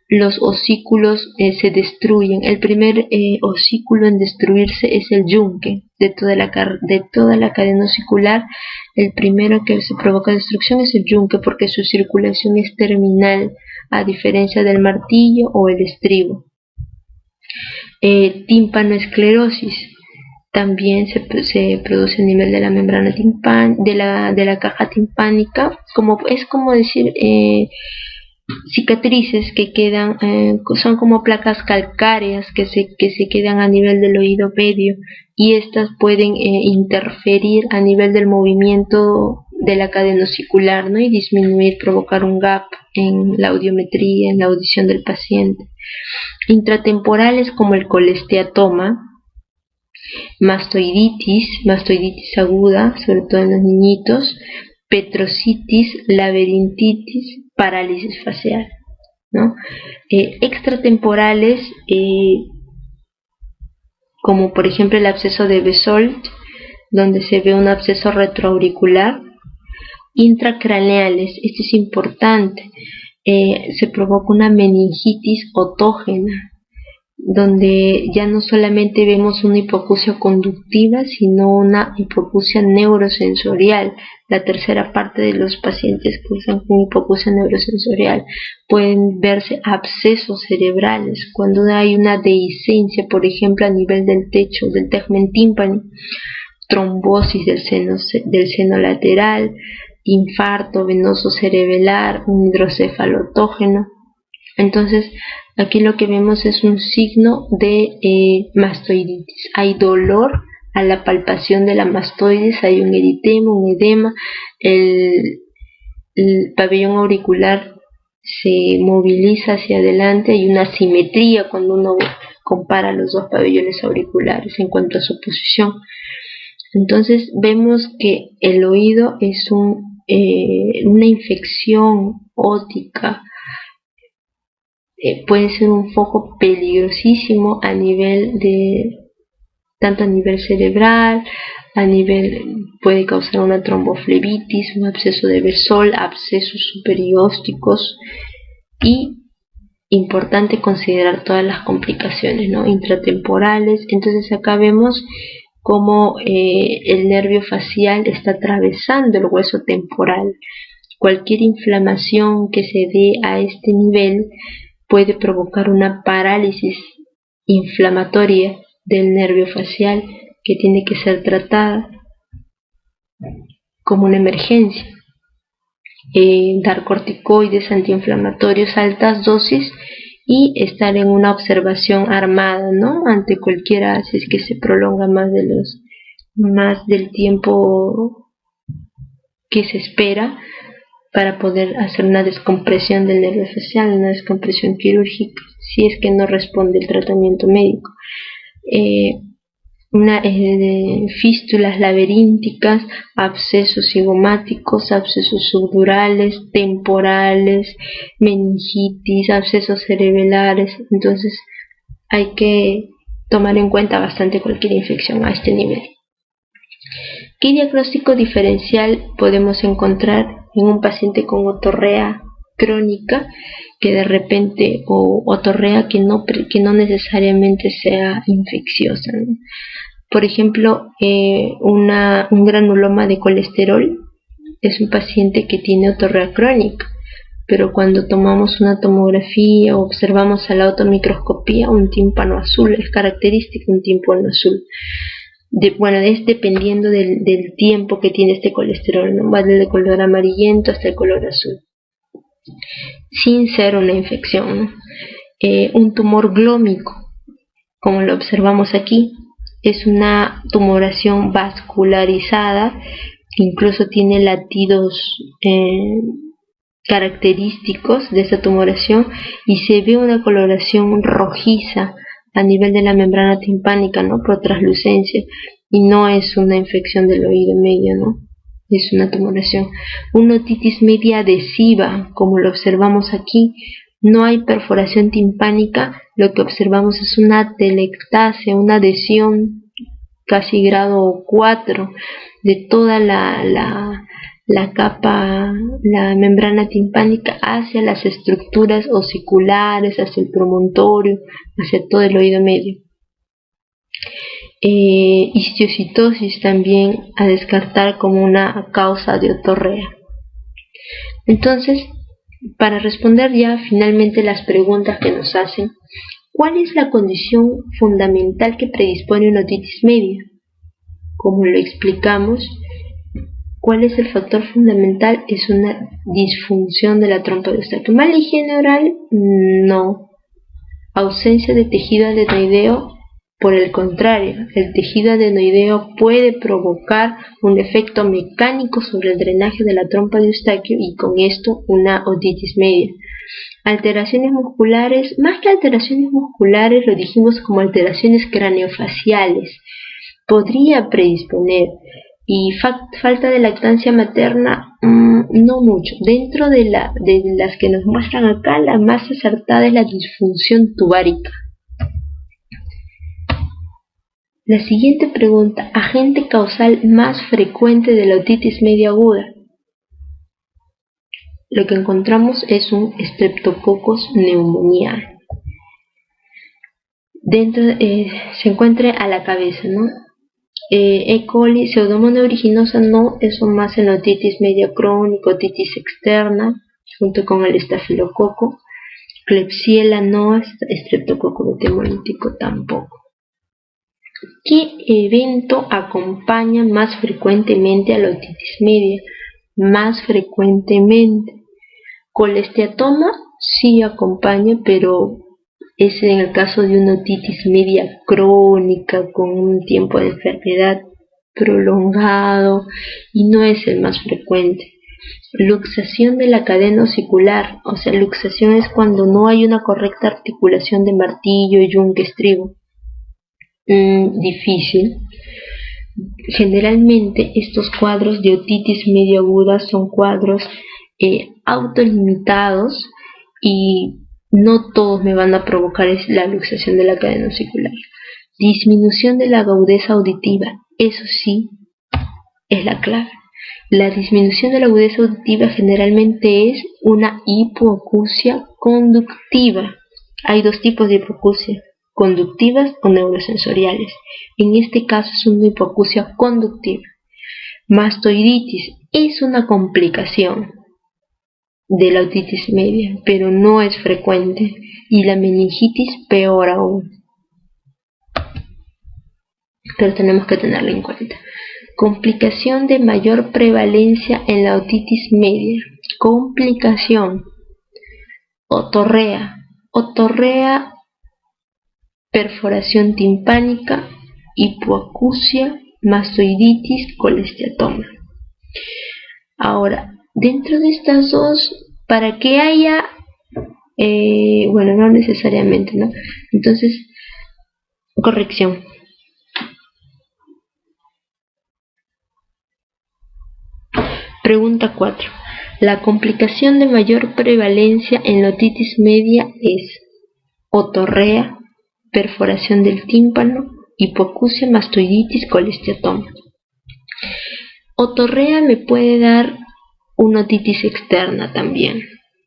Los osículos se destruyen. El primer osículo en destruirse es el yunque de toda la cadena osicular. El primero que se provoca destrucción es el yunque porque su circulación es terminal, a diferencia del martillo o el estribo. Tímpanoesclerosis también se produce a nivel de la membrana de la caja timpánica, es como decir cicatrices que quedan, son como placas calcáreas que se quedan a nivel del oído medio, y estas pueden interferir a nivel del movimiento de la cadena osicular, ¿no? Y disminuir, provocar un gap en la audiometría, en la audición del paciente. Intratemporales como el colesteatoma, mastoiditis aguda, sobre todo en los niñitos, petrocitis, laberintitis, parálisis facial, ¿no? Extratemporales, como por ejemplo el absceso de Bezold, donde se ve un absceso retroauricular. Intracraneales, esto es importante, se provoca una meningitis otógena, donde ya no solamente vemos una hipoacusia conductiva, sino una hipoacusia neurosensorial. La tercera parte de los pacientes cursan con hipoacusia neurosensorial. Pueden verse abscesos cerebrales cuando hay una dehiscencia, por ejemplo, a nivel del techo, del tegmen tímpano, trombosis del seno lateral, infarto venoso cerebelar, un hidrocefalotógeno. Entonces, aquí lo que vemos es un signo de mastoiditis. Hay dolor a la palpación de la mastoides, hay un eritema, un edema, el pabellón auricular se moviliza hacia adelante, hay una simetría cuando uno compara los dos pabellones auriculares en cuanto a su posición. Entonces vemos que el oído es una infección ótica puede ser un foco peligrosísimo tanto a nivel cerebral, puede causar una tromboflebitis, un absceso de Bersol, abscesos superiósticos, y importante considerar todas las complicaciones, ¿no?, intratemporales. Entonces acá vemos cómo el nervio facial está atravesando el hueso temporal. Cualquier inflamación que se dé a este nivel puede provocar una parálisis inflamatoria del nervio facial que tiene que ser tratada como una emergencia. Dar corticoides antiinflamatorios a altas dosis y estar en una observación armada, ¿no?, ante cualquiera, si es que se prolonga más del tiempo que se espera, para poder hacer una descompresión del nervio facial, una descompresión quirúrgica, si es que no responde el tratamiento médico. Fístulas laberínticas, abscesos cigomáticos, abscesos subdurales, temporales, meningitis, abscesos cerebrales. Entonces hay que tomar en cuenta bastante cualquier infección a este nivel. ¿Qué diagnóstico diferencial podemos encontrar en un paciente con otorrea crónica, que de repente, o otorrea que no necesariamente sea infecciosa, ¿no? Por ejemplo, un granuloma de colesterol es un paciente que tiene otorrea crónica, pero cuando tomamos una tomografía o observamos a la automicroscopía, un tímpano azul es característico, un tímpano azul. Es dependiendo del tiempo que tiene este colesterol, ¿no? Va desde el color amarillento hasta el color azul, sin ser una infección, ¿no? Un tumor glómico, como lo observamos aquí, es una tumoración vascularizada, incluso tiene latidos característicos de esta tumoración, y se ve una coloración rojiza a nivel de la membrana timpánica, ¿no?, por traslucencia, y no es una infección del oído medio, ¿no?, es una tumoración. Una otitis media adhesiva, como lo observamos aquí, no hay perforación timpánica, lo que observamos es una telectasia, una adhesión casi grado 4 de toda la capa, la membrana timpánica, hacia las estructuras osiculares, hacia el promontorio, hacia todo el oído medio. Histiocytosis también a descartar como una causa de otorrea. Entonces, para responder ya finalmente las preguntas que nos hacen, ¿cuál es la condición fundamental que predispone a una otitis media? Como lo explicamos, ¿cuál es el factor fundamental? Es una disfunción de la trompa de Eustaquio. ¿Mala higiene oral? No. Ausencia de tejido adenoideo. Por el contrario, el tejido adenoideo puede provocar un efecto mecánico sobre el drenaje de la trompa de Eustaquio y con esto una otitis media. Alteraciones musculares, más que alteraciones musculares, lo dijimos como alteraciones craneofaciales, podría predisponer. Y falta de lactancia materna, no mucho. Dentro de las que nos muestran acá, la más acertada es la disfunción tubárica. La siguiente pregunta: agente causal más frecuente de la otitis media aguda. Lo que encontramos es un Streptococcus pneumoniae. Se encuentra a la cabeza, ¿no? E. coli, Pseudomonas aeruginosa, no, eso más en la otitis media crónica, otitis externa, junto con el estafilococo. Klebsiella no, Streptococcus hemolítico tampoco. ¿Qué evento acompaña más frecuentemente a la otitis media? Más frecuentemente. Colesteatoma sí acompaña, pero es en el caso de una otitis media crónica con un tiempo de enfermedad prolongado y no es el más frecuente. Luxación de la cadena osicular, o sea, luxación es cuando no hay una correcta articulación de martillo, yunque, estribo. Difícil. Generalmente estos cuadros de otitis media aguda son cuadros autolimitados y no todos me van a provocar la luxación de la cadena ossicularia. Disminución de la agudeza auditiva, eso sí es la clave. La disminución de la agudeza auditiva generalmente es una hipoacusia conductiva. Hay dos tipos de hipoacusia, conductivas o neurosensoriales. En este caso es una hipoacusia conductiva. Mastoiditis es una complicación de la otitis media, pero no es frecuente, y la meningitis peor aún. Pero tenemos que tenerla en cuenta. Complicación de mayor prevalencia en la otitis media. Complicación: otorrea, perforación timpánica, hipoacusia, mastoiditis, colesteatoma. Ahora, dentro de estas dos, para que haya, bueno, no necesariamente, ¿no? Entonces, corrección. Pregunta 4. La complicación de mayor prevalencia en la otitis media es otorrea, perforación del tímpano, hipoacusia, mastoiditis, colesteatoma. Otorrea me puede dar una otitis externa también.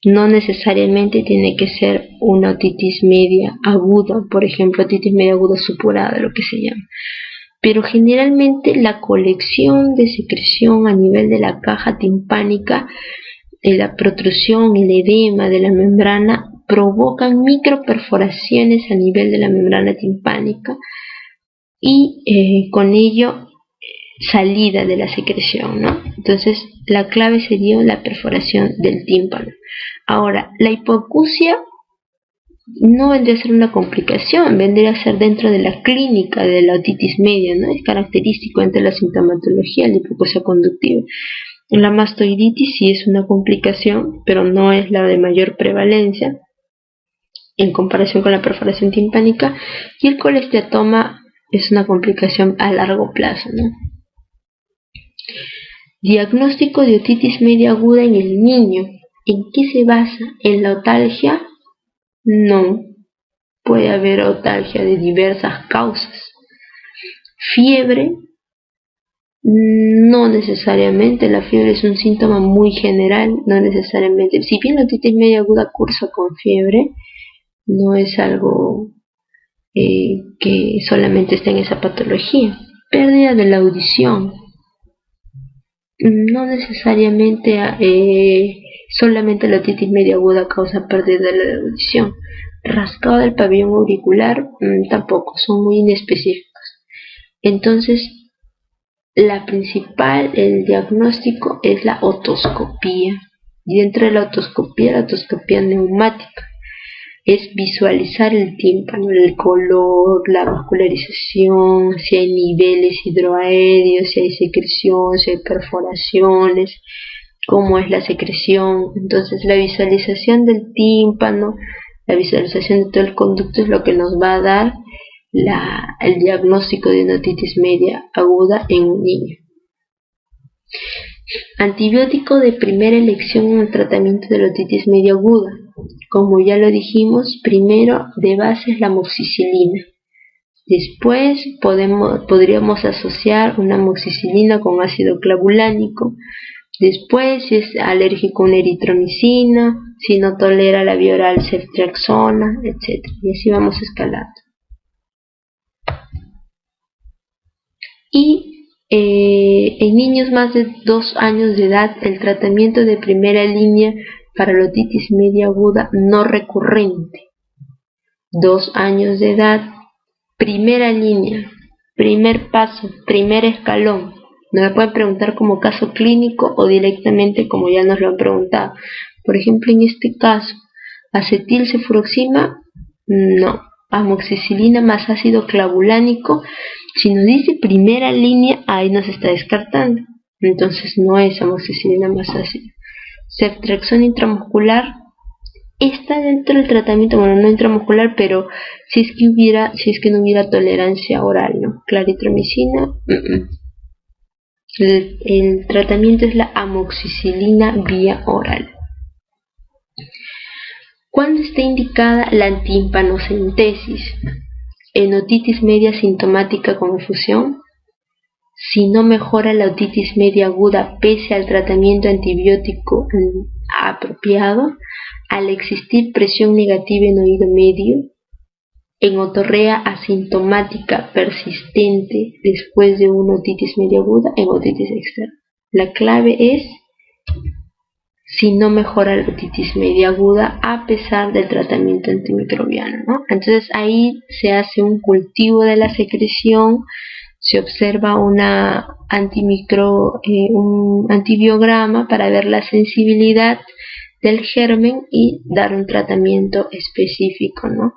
No necesariamente tiene que ser una otitis media aguda, por ejemplo, otitis media aguda supurada, lo que se llama. Pero generalmente la colección de secreción a nivel de la caja timpánica, la protrusión, el edema de la membrana provocan microperforaciones a nivel de la membrana timpánica y con ello salida de la secreción, ¿no? Entonces la clave sería la perforación del tímpano. Ahora, la hipoacusia no vendría a ser una complicación, vendría a ser dentro de la clínica de la otitis media, ¿no? Es característico entre la sintomatología, la hipoacusia conductiva. La mastoiditis sí es una complicación, pero no es la de mayor prevalencia en comparación con la perforación timpánica, y el colesteatoma es una complicación a largo plazo, ¿no? Diagnóstico de otitis media aguda en el niño. ¿En qué se basa? ¿En la otalgia? No. Puede haber otalgia de diversas causas. Fiebre, no necesariamente. La fiebre es un síntoma muy general, no necesariamente. Si bien la otitis media aguda cursa con fiebre, no es algo que solamente está en esa patología. Pérdida de la audición, no necesariamente solamente la otitis media aguda causa pérdida de la audición. Rascado del pabellón auricular, tampoco, son muy inespecíficos. Entonces, el diagnóstico es la otoscopía. Y dentro de la otoscopía neumática es visualizar el tímpano, el color, la vascularización, si hay niveles hidroaéreos, si hay secreción, si hay perforaciones, cómo es la secreción. Entonces la visualización del tímpano, la visualización de todo el conducto es lo que nos va a dar el diagnóstico de una otitis media aguda en un niño. Antibiótico de primera elección en el tratamiento de la otitis media aguda. Como ya lo dijimos, primero de base es la amoxicilina. Después podríamos asociar una amoxicilina con ácido clavulánico. Después, si es alérgico a una eritromicina, si no tolera la vía oral, ceftriaxona, etc. Y así vamos escalando. Y en niños más de 2 años de edad, el tratamiento de primera línea para la otitis media aguda no recurrente. 2 años de edad, primera línea, primer paso, primer escalón. No me pueden preguntar como caso clínico o directamente como ya nos lo han preguntado. Por ejemplo, en este caso, acetilcefuroxima, no. Amoxicilina más ácido clavulánico, si nos dice primera línea, ahí nos está descartando. Entonces no es amoxicilina más ácido. Ceftriaxona intramuscular está dentro del tratamiento, bueno, no intramuscular, pero si es que no hubiera tolerancia oral, ¿no? Claritromicina, el tratamiento es la amoxicilina vía oral. ¿Cuándo está indicada la antihispanocentesis? En otitis media sintomática con efusión, si no mejora la otitis media aguda pese al tratamiento antibiótico apropiado, al existir presión negativa en oído medio, en otorrea asintomática persistente después de una otitis media aguda, en otitis externa. La clave es si no mejora la otitis media aguda a pesar del tratamiento antimicrobiano, ¿no? Entonces ahí se hace un cultivo de la secreción, se observa un antibiograma para ver la sensibilidad del germen y dar un tratamiento específico, ¿no?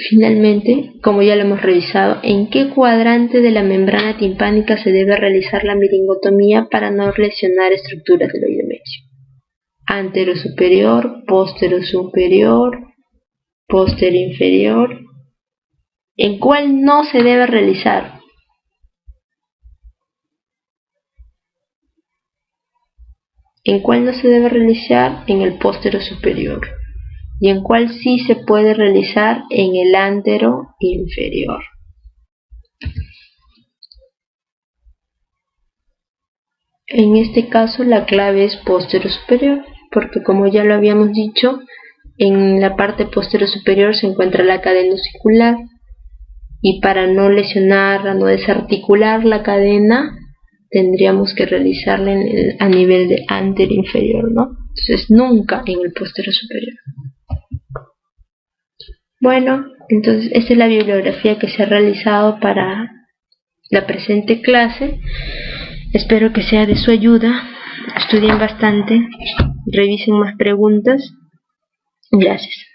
Finalmente, como ya lo hemos revisado, ¿en qué cuadrante de la membrana timpánica se debe realizar la meningotomía para no lesionar estructuras del oído medio? Antero superior, posterior superior, posterior inferior. ¿En cuál no se debe realizar? ¿En cuál no se debe realizar? En el posterior superior. ¿Y en cuál sí se puede realizar? En el antero inferior. En este caso la clave es posterior superior, porque como ya lo habíamos dicho, en la parte posterior superior se encuentra la cadena osicular, y para no lesionar, no desarticular la cadena, tendríamos que realizarla a nivel de antero inferior, ¿no? Entonces nunca en el posterior superior. Bueno, entonces esta es la bibliografía que se ha realizado para la presente clase. Espero que sea de su ayuda. Estudien bastante, revisen más preguntas. Gracias.